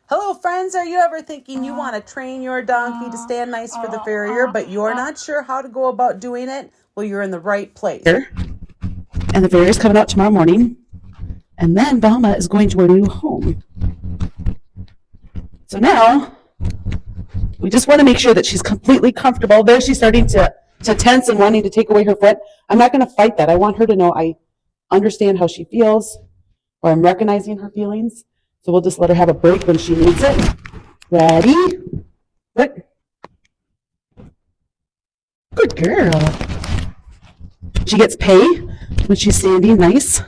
Hello friends, are you ever thinking you want to train your donkey to stand nice for the farrier, but you're not sure how to go about doing it? Well, you're in the right place. And the farrier's coming out tomorrow morning. And then Velma is going to her new home. So now, we just want to make sure that she's completely comfortable. There she's starting to tense and wanting to take away her foot. I'm not going to fight that. I want her to know I understand how she feels, or I'm recognizing her feelings. So we'll just let her have a break when she needs it. Ready? Good. Good girl. She gets pay when she's standing nice.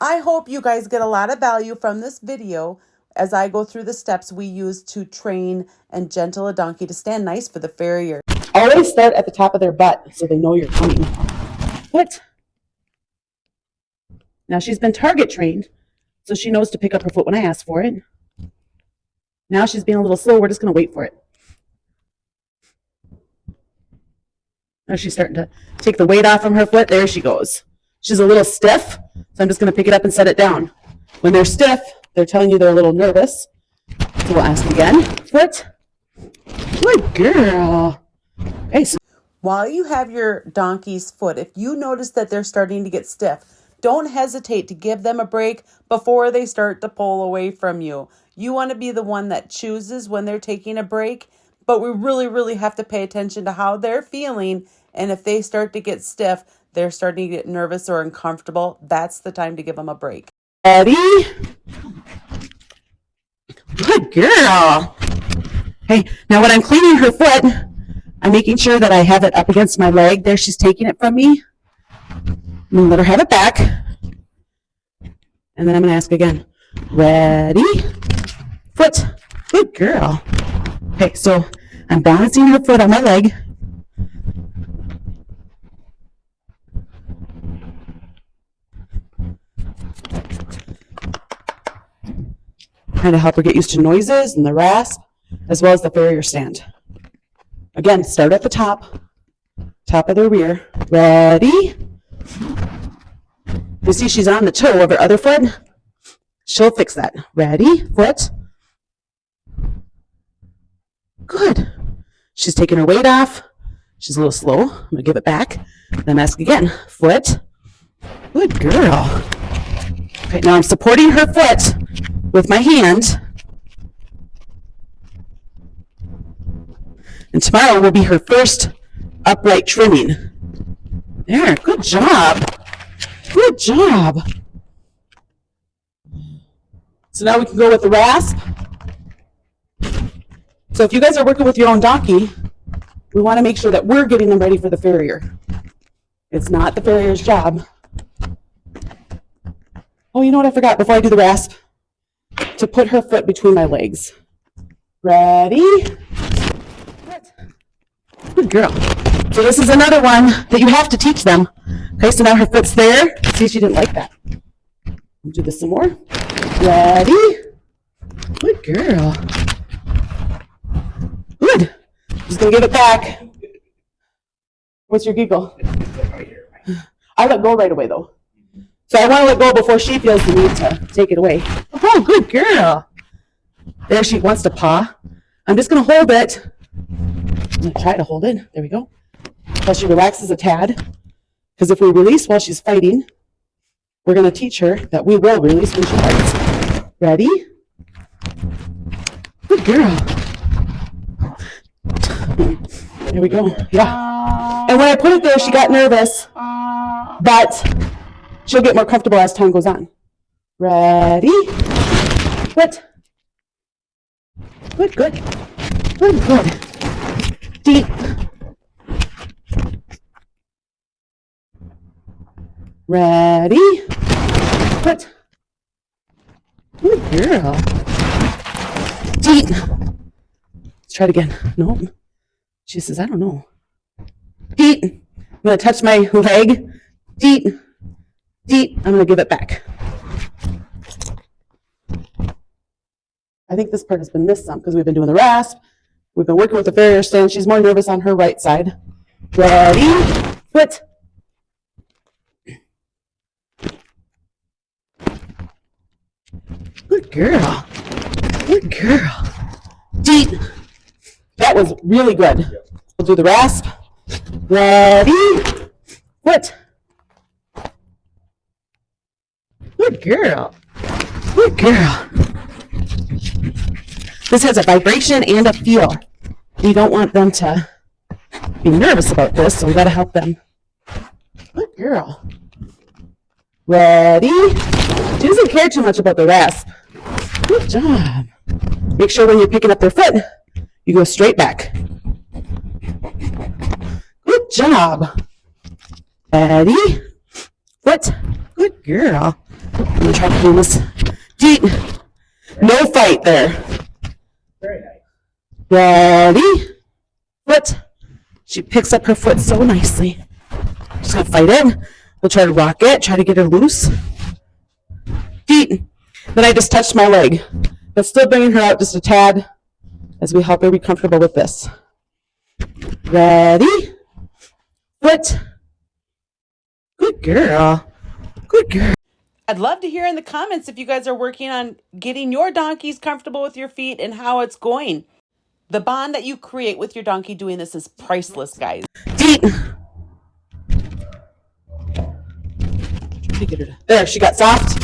I hope you guys get a lot of value from this video as I go through the steps we use to train and gentle a donkey to stand nice for the farrier. Always start at the top of their butt so they know you're coming. What? Now she's been target trained, so she knows to pick up her foot when I ask for it. Now she's being a little slow. We're just going to wait for it. Now she's starting to take the weight off from her foot. There she goes. She's a little stiff, so I'm just going to pick it up and set it down. When they're stiff, they're telling you they're a little nervous. So we'll ask again. Foot. Good girl. Okay, so while you have your donkey's foot, if you notice that they're starting to get stiff, don't hesitate to give them a break before they start to pull away from you. You want to be the one that chooses when they're taking a break, but we really have to pay attention to how they're feeling. And if they start to get stiff, they're starting to get nervous or uncomfortable, that's the time to give them a break. Ready? Good girl. Hey, now when I'm cleaning her foot, I'm making sure that I have it up against my leg. There, she's taking it from me. I'm going to let her have it back. And then I'm going to ask again. Ready? Foot. Good girl. Okay, so I'm balancing her foot on my leg. Trying to help her get used to noises and the rasp, as well as the farrier stand. Again, start at the top of the rear. Ready? You see she's on the toe of her other foot? She'll fix that. Ready? Foot. Good. She's taking her weight off. She's a little slow. I'm going to give it back. Then ask again. Foot. Good girl. Okay, now I'm supporting her foot with my hand. And tomorrow will be her first upright trimming. There, good job. Good job. So now we can go with the rasp. So if you guys are working with your own donkey, we want to make sure that we're getting them ready for the farrier. It's not the farrier's job. Oh, you know what I forgot before I do the rasp? To put her foot between my legs. Ready? Good girl. So this is another one that you have to teach them. Okay, so now her foot's there. See, she didn't like that. We'll do this some more. Ready? Good girl. Good. Just gonna give it back. What's your giggle? I let go right away though. So I want to let go before she feels the need to take it away. Oh, good girl. There she wants to paw. I'm just gonna hold it. I'm gonna try to hold it. There we go. Until she relaxes a tad. Because if we release while she's fighting, we're going to teach her that we will release when she fights. Ready? Good girl. There we go. Yeah. And when I put it there, she got nervous. But she'll get more comfortable as time goes on. Ready? Good. Good, good. Good, good. Deep. Ready? Good. Good girl. Deep. Let's try it again. No. She says, I don't know. Deep. I'm going to touch my leg. Deep. Deep. I'm going to give it back. I think this part has been missed some because we've been doing the rasp. We've been working with the farrier stand. She's more nervous on her right side. Ready? Foot. Good girl. Good girl. Deep. That was really good. We'll do the rasp. Ready? Foot. Good girl. Good girl. This has a vibration and a feel. We don't want them to be nervous about this, so we gotta help them. Good girl. Ready? She doesn't care too much about the rasp. Good job. Make sure when you're picking up their foot, you go straight back. Good job. Ready? Foot. Good girl. I'm gonna try to do this deep. No fight there. Very nice. Ready? Foot. She picks up her foot so nicely. Just gonna fight it. We'll try to rock it, try to get her loose. Feet. Then I just touched my leg. But still bringing her out just a tad as we help her be comfortable with this. Ready? Foot. Good girl. Good girl. I'd love to hear in the comments if you guys are working on getting your donkeys comfortable with your feet and how it's going. The bond that you create with your donkey doing this is priceless, guys. Feet. There, she got soft.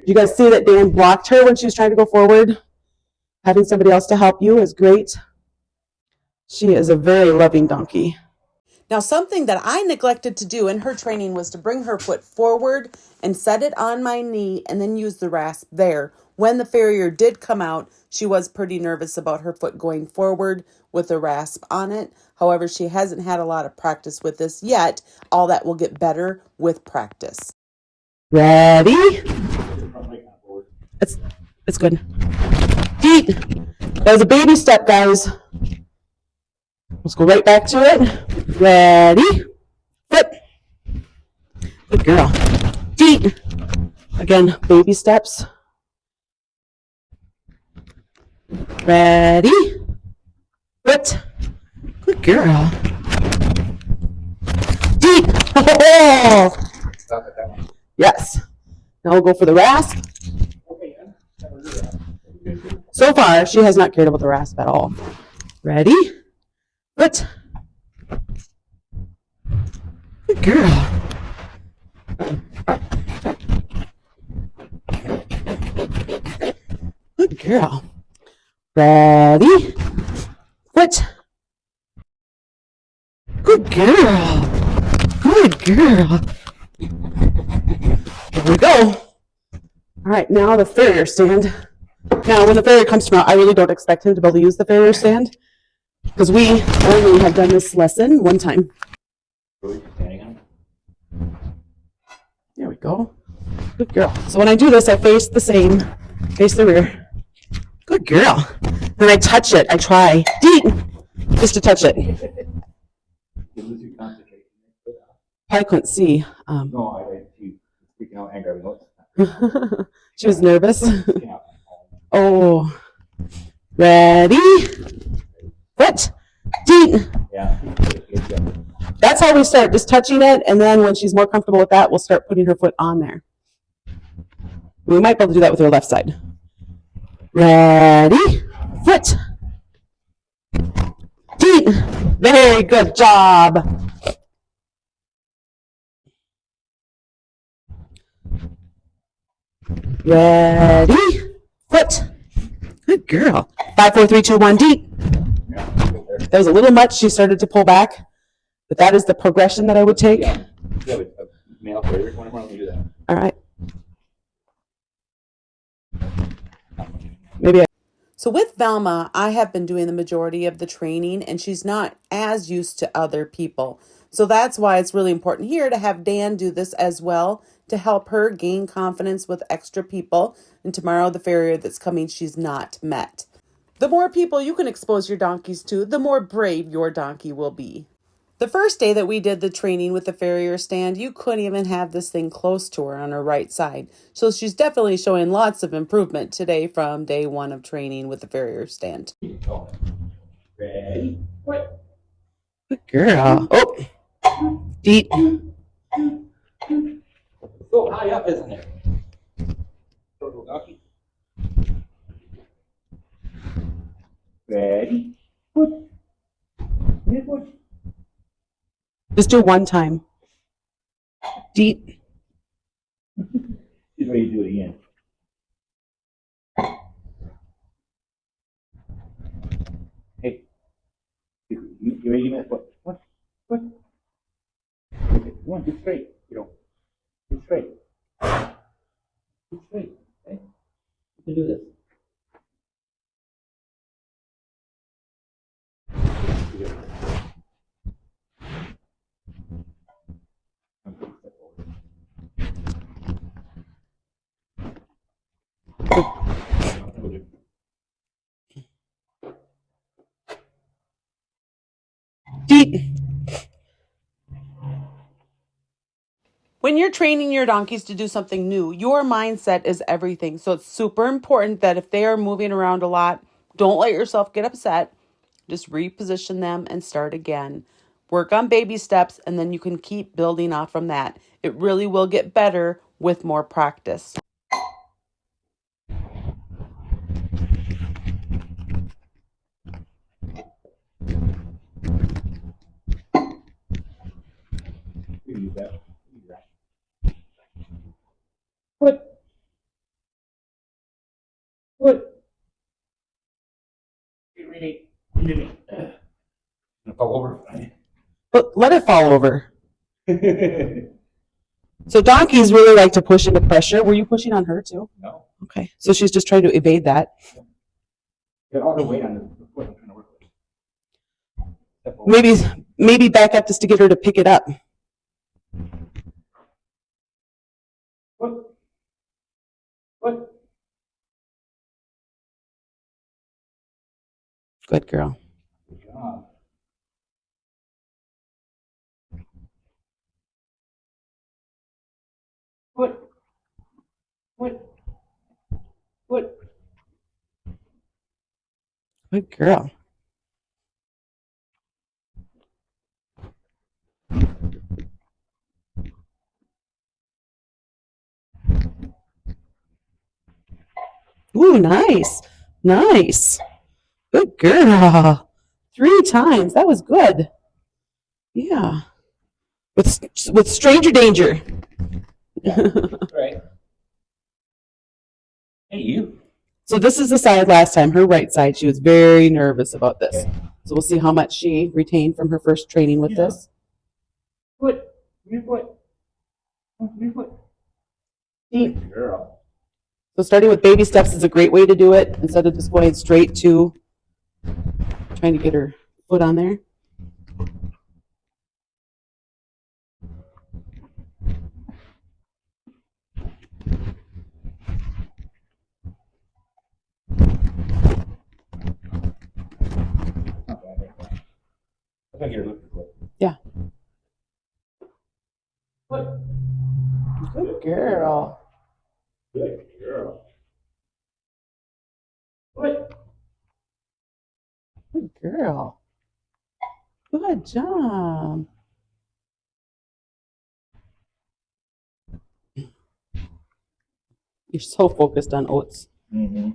You guys see that Dan blocked her when she was trying to go forward? Having somebody else to help you is great. She is a very loving donkey. Now, something that I neglected to do in her training was to bring her foot forward and set it on my knee and then use the rasp there. When the farrier did come out, she was pretty nervous about her foot going forward with the rasp on it. However, she hasn't had a lot of practice with this yet. All that will get better with practice. Ready? It's good. Feet. That was a baby step, guys. Let's go right back to it. Ready? Foot. Good girl. Feet. Again, baby steps. Ready? Foot. Good girl. Feet. Oh! Yes. Now we'll go for the rasp. So far, she has not cared about the rasp at all. Ready? Foot. Good girl. Good girl. Ready? Foot. Good girl. Good girl. Here we go. All right, now the farrier stand. Now, when the farrier comes tomorrow, I really don't expect him to be able to use the farrier stand because we only have done this lesson one time. There we go. Good girl. So when I do this, I face the same, face the rear. Good girl. Then I touch it. I try deep just to touch it. I couldn't see. No, she's freaking out and grabbing notes. She was nervous. Oh, ready? Foot, deep. Yeah. That's how we start, just touching it, and then when she's more comfortable with that, we'll start putting her foot on there. We might be able to do that with her left side. Ready? Foot, deep. Very good job. Ready? Foot. Good girl. 5, 4, 3, 2, 1, deep. That was a little much. She started to pull back, but that is the progression that I would take. Yeah, a male farrier. Why don't we do that? All right. Maybe. So with Velma, I have been doing the majority of the training and she's not as used to other people. So that's why it's really important here to have Dan do this as well to help her gain confidence with extra people. And tomorrow, the farrier that's coming, she's not met. The more people you can expose your donkeys to, the more brave your donkey will be. The first day that we did the training with the farrier stand, you couldn't even have this thing close to her on her right side. So she's definitely showing lots of improvement today from day 1 of training with the farrier stand. Ready? Good girl. Oh, deep. So high up, isn't it? Ready? Foot. Mid foot. Just do one time. Deep. She's ready to do it again. Hey. You ready to give me that foot? What? Foot. Okay. One, get straight. You know. Get straight. Get straight. Okay? You can do this. Deep. When you're training your donkeys to do something new, your mindset is everything. So it's super important that if they are moving around a lot, don't let yourself get upset. Just reposition them and start again. Work on baby steps, and then you can keep building off from that. It really will get better with more practice. Use that. Foot. Foot. Get ready. Get ready. Gonna fall over. But let it fall over. So donkeys really like to push into pressure. Were you pushing on her too? No. Okay. So she's just trying to evade that. Got all the weight on the foot I'm trying to work with. Step over. Maybe back up just to get her to pick it up. Foot. Foot. Good girl. Good job. Foot. Foot. Foot. Good girl. Ooh, nice. Nice. Good girl. 3 times. That was good. Yeah. With stranger danger. Right. Hey, you. So this is the side last time, her right side. She was very nervous about this. So we'll see how much she retained from her first training with this. Foot. Your foot. Your foot. Deep. Good girl. So starting with baby steps is a great way to do it instead of just going straight to trying to get her foot on there. Not bad. I think you're looking for it. Yeah. Foot. Good girl. Good girl. Foot. Good girl. Good job. You're so focused on oats. Mm-hmm.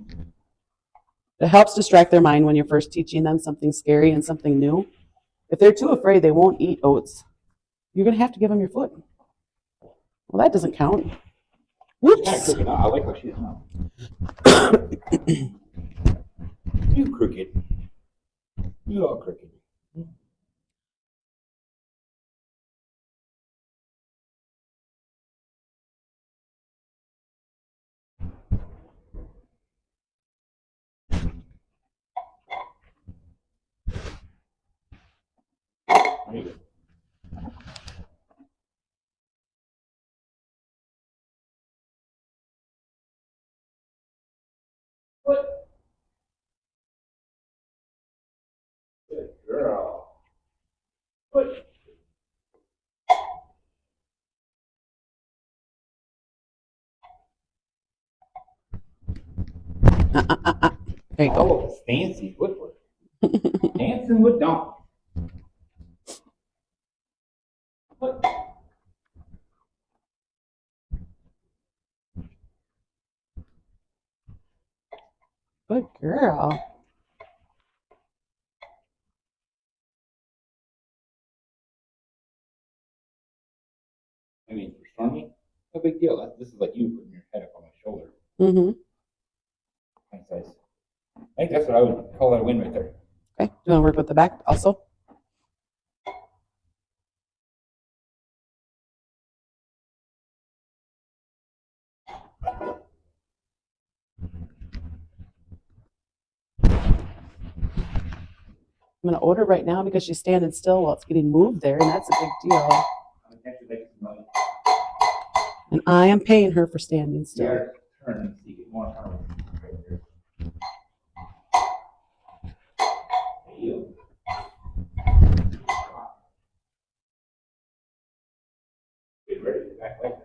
It helps distract their mind when you're first teaching them something scary and something new. If they're too afraid, they won't eat oats. You're going to have to give them your foot. Well, that doesn't count. Kind of Whoops. crooked. I like how she is now. You crooked. You all crooked. There you go. Foot. Good girl. Foot. There you go. Oh, fancy footwork. Dancing with donkeys. Foot. Good girl. I mean, for Stormy, no big deal. This is like you putting your head up on my shoulder. Mm-hmm. Nice size. I think that's what I would call that a win right there. Okay. Do you want to work with the back also? I'm going to order right now because she's standing still while it's getting moved there, and that's a big deal. And I am paying her for standing still. Yeah, turn so you get more power right there. Get ready to act like that.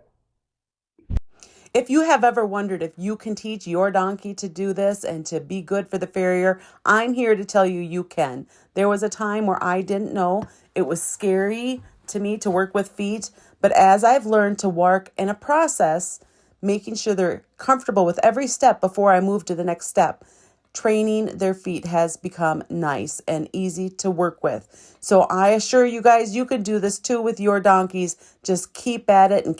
If you have ever wondered if you can teach your donkey to do this and to be good for the farrier, I'm here to tell you you can. There was a time where I didn't know. It was scary to me to work with feet, but as I've learned to work in a process, making sure they're comfortable with every step before I move to the next step, training their feet has become nice and easy to work with. So I assure you guys, you can do this too with your donkeys. Just keep at it and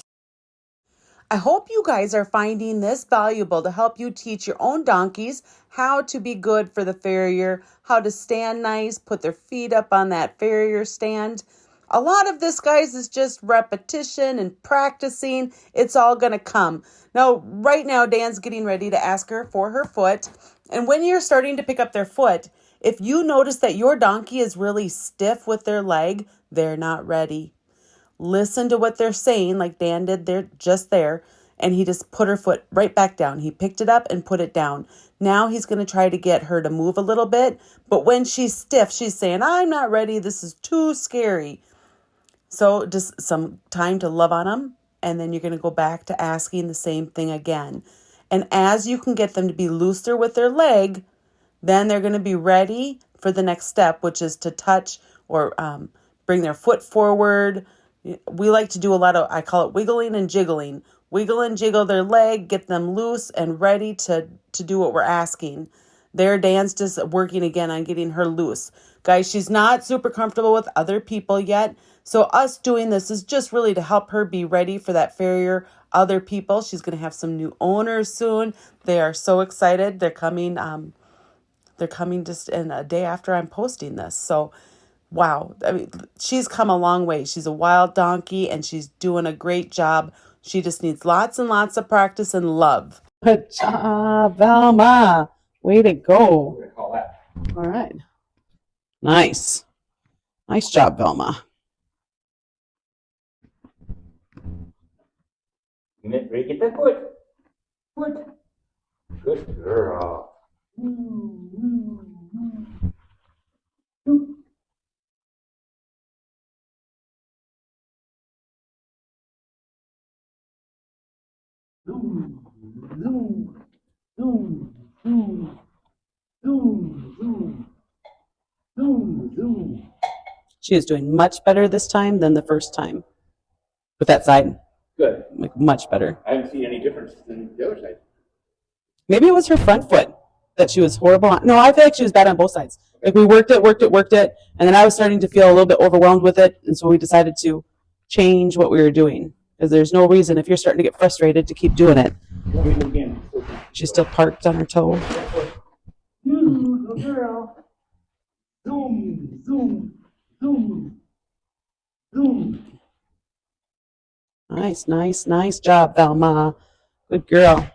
I hope you guys are finding this valuable to help you teach your own donkeys how to be good for the farrier, how to stand nice, put their feet up on that farrier stand. A lot of this, guys, is just repetition and practicing. It's all going to come. Now, right now, Dan's getting ready to ask her for her foot. And when you're starting to pick up their foot, if you notice that your donkey is really stiff with their leg, they're not ready. Listen to what they're saying, like Dan did there, just there, and he just put her foot right back down. He picked it up and put it down. Now he's going to try to get her to move a little bit, but when she's stiff, she's saying, I'm not ready. This is too scary. So just some time to love on them, and then you're going to go back to asking the same thing again. And as you can get them to be looser with their leg, then they're going to be ready for the next step, which is to touch or bring their foot forward. We like to do a lot of, I call it wiggling and jiggling. Wiggle and jiggle their leg, get them loose and ready to do what we're asking. There, Dan's just working again on getting her loose. Guys, she's not super comfortable with other people yet. So us doing this is just really to help her be ready for that farrier, other people. She's going to have some new owners soon. They are so excited. They're coming just in a day after I'm posting this. So wow. I mean, she's come a long way. She's a wild donkey and she's doing a great job. She just needs lots and lots of practice and love. Good job, Velma. Way to go. What do I call that? All right. Nice. Nice job, Velma. Ready to get that foot. Foot. Good girl. She is doing much better this time than the first time. With that side. Good. Like much better. I haven't seen any difference than the other side. Maybe it was her front foot that she was horrible on. No, I feel like she was bad on both sides. Like we worked it, and then I was starting to feel a little bit overwhelmed with it, and so we decided to change what we were doing. Because there's no reason, if you're starting to get frustrated, to keep doing it. She's still parked on her toe. You, little girl. Zoom, zoom, zoom, zoom. Nice, nice, nice job, Velma. Good girl.